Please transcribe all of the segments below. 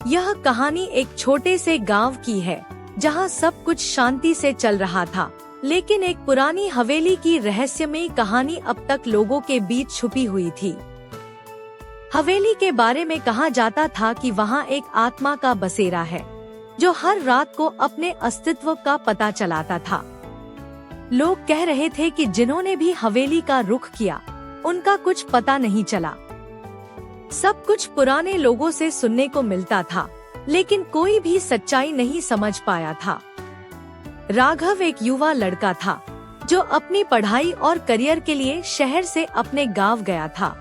यह कहानी एक छोटे से गांव की है जहां सब कुछ शांति से चल रहा था, लेकिन एक पुरानी हवेली की रहस्यमयी कहानी अब तक लोगों के बीच छुपी हुई थी। हवेली के बारे में कहा जाता था कि वहां एक आत्मा का बसेरा है जो हर रात को अपने अस्तित्व का पता चलाता था। लोग कह रहे थे कि जिन्होंने भी हवेली का रुख किया उनका कुछ पता नहीं चला। सब कुछ पुराने लोगों से सुनने को मिलता था, लेकिन कोई भी सच्चाई नहीं समझ पाया था। राघव एक युवा लड़का था जो अपनी पढ़ाई और करियर के लिए शहर से अपने गांव गया था।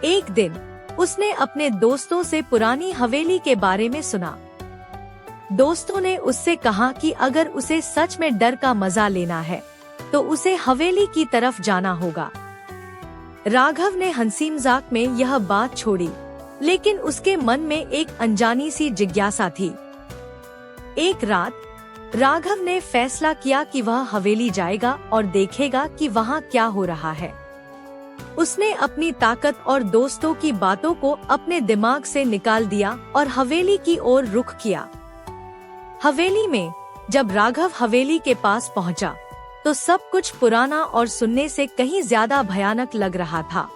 एक दिन उसने अपने दोस्तों से पुरानी हवेली के बारे में सुना। दोस्तों ने उससे कहा कि अगर उसे सच में डर का मजा लेना है तो उसे हवेली की तरफ जाना होगा। राघव ने हंसी मजाक में यह बात छोड़ी, लेकिन उसके मन में एक अनजानी सी जिज्ञासा थी। एक रात राघव ने फैसला किया कि वह हवेली जाएगा और देखेगा कि वहाँ क्या हो रहा है। उसने अपनी ताकत और दोस्तों की बातों को अपने दिमाग से निकाल दिया और हवेली की ओर रुख किया। हवेली में जब राघव हवेली के पास पहुंचा तो सब कुछ पुराना और सुनने से कहीं ज्यादा भयानक लग रहा था।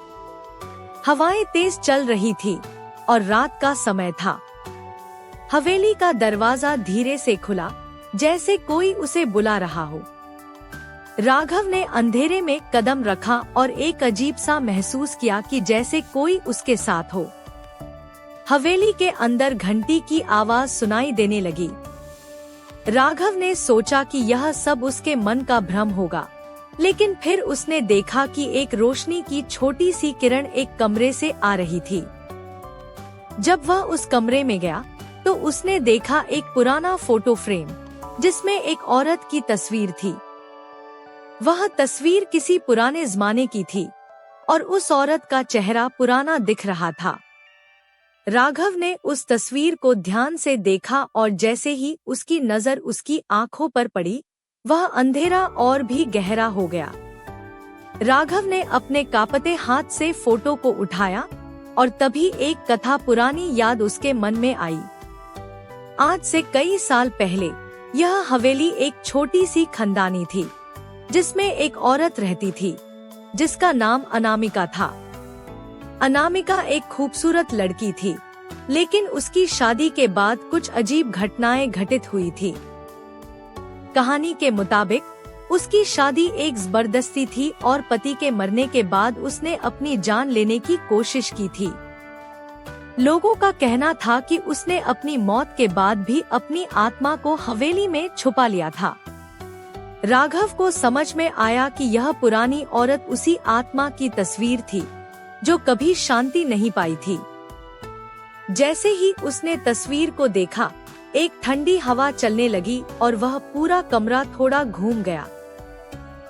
हवाएं तेज चल रही थी और रात का समय था। हवेली का दरवाजा धीरे से खुला, जैसे कोई उसे बुला रहा हो। राघव ने अंधेरे में कदम रखा और एक अजीब सा महसूस किया कि जैसे कोई उसके साथ हो। हवेली के अंदर घंटी की आवाज सुनाई देने लगी। राघव ने सोचा कि यह सब उसके मन का भ्रम होगा, लेकिन फिर उसने देखा कि एक रोशनी की छोटी सी किरण एक कमरे से आ रही थी। जब वह उस कमरे में गया तो उसने देखा एक पुराना फोटो फ्रेम जिसमें एक औरत की तस्वीर थी। वह तस्वीर किसी पुराने जमाने की थी और उस औरत का चेहरा पुराना दिख रहा था। राघव ने उस तस्वीर को ध्यान से देखा और जैसे ही उसकी नजर उसकी आंखों पर पड़ी, वह अंधेरा और भी गहरा हो गया। राघव ने अपने कांपते हाथ से फोटो को उठाया और तभी एक कथा पुरानी याद उसके मन में आई। आज से कई साल पहले यह हवेली एक छोटी सी खंदानी थी जिसमें एक औरत रहती थी जिसका नाम अनामिका था। अनामिका एक खूबसूरत लड़की थी, लेकिन उसकी शादी के बाद कुछ अजीब घटनाएं घटित हुई थी। कहानी के मुताबिक उसकी शादी एक जबरदस्ती थी और पति के मरने के बाद उसने अपनी जान लेने की कोशिश की थी। लोगों का कहना था कि उसने अपनी मौत के बाद भी अपनी आत्मा को हवेली में छुपा लिया था। राघव को समझ में आया कि यह पुरानी औरत उसी आत्मा की तस्वीर थी जो कभी शांति नहीं पाई थी। जैसे ही उसने तस्वीर को देखा, एक ठंडी हवा चलने लगी और वह पूरा कमरा थोड़ा घूम गया।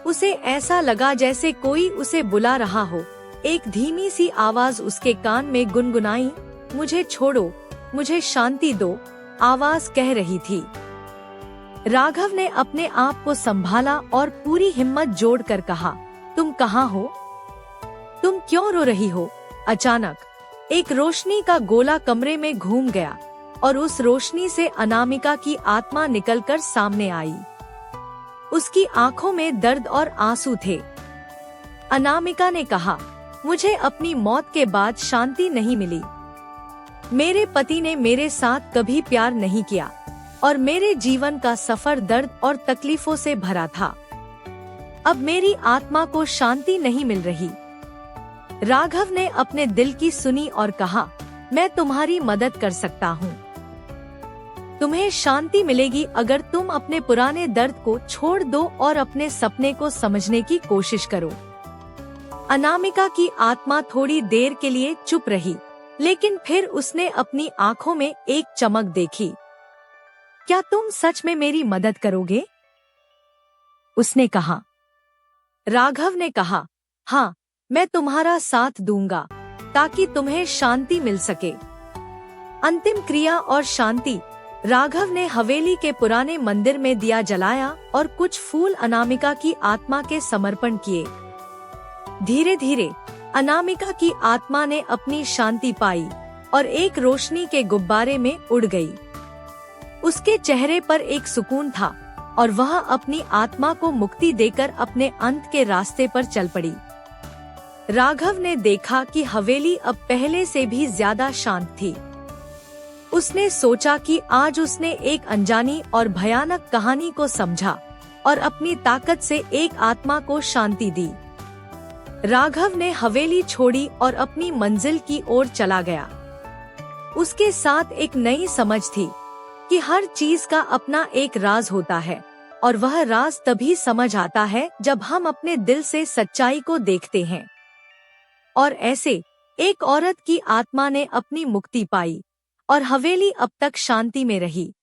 उसे ऐसा लगा जैसे कोई उसे बुला रहा हो। एक धीमी सी आवाज उसके कान में गुनगुनाई, मुझे छोड़ो, मुझे शांति दो, आवाज कह रही थी। राघव ने अपने आप को संभाला और पूरी हिम्मत जोड़कर कहा, तुम कहाँ हो? तुम क्यों रो रही हो? अचानक एक रोशनी का गोला कमरे में घूम गया और उस रोशनी से अनामिका की आत्मा निकलकर सामने आई। उसकी आंखों में दर्द और आंसू थे। अनामिका ने कहा, मुझे अपनी मौत के बाद शांति नहीं मिली। मेरे पति ने मेरे साथ कभी प्यार नहीं किया और मेरे जीवन का सफर दर्द और तकलीफों से भरा था। अब मेरी आत्मा को शांति नहीं मिल रही। राघव ने अपने दिल की सुनी और कहा, मैं तुम्हारी मदद कर सकता हूँ। तुम्हें शांति मिलेगी अगर तुम अपने पुराने दर्द को छोड़ दो और अपने सपने को समझने की कोशिश करो। अनामिका की आत्मा थोड़ी देर के लिए चुप रही, लेकिन फिर उसने अपनी आंखों में एक चमक देखी। क्या तुम सच में मेरी मदद करोगे? उसने कहा। राघव ने कहा, हाँ, मैं तुम्हारा साथ दूंगा ताकि तुम्हें शांति मिल सके। अंतिम क्रिया और शांति। राघव ने हवेली के पुराने मंदिर में दिया जलाया और कुछ फूल अनामिका की आत्मा के समर्पण किए। धीरे धीरे अनामिका की आत्मा ने अपनी शांति पाई और एक रोशनी के गुब्बारे में उड़ गई। उसके चेहरे पर एक सुकून था और वह अपनी आत्मा को मुक्ति देकर अपने अंत के रास्ते पर चल पड़ी। राघव ने देखा कि हवेली अब पहले से भी ज्यादा शांत थी। उसने सोचा कि आज उसने एक अनजानी और भयानक कहानी को समझा और अपनी ताकत से एक आत्मा को शांति दी। राघव ने हवेली छोड़ी और अपनी मंजिल की ओर चला गया। उसके साथ एक नई समझ थी कि हर चीज का अपना एक राज होता है और वह राज तभी समझ आता है जब हम अपने दिल से सच्चाई को देखते हैं। और ऐसे एक औरत की आत्मा ने अपनी मुक्ति पाई और हवेली अब तक शांति में रही।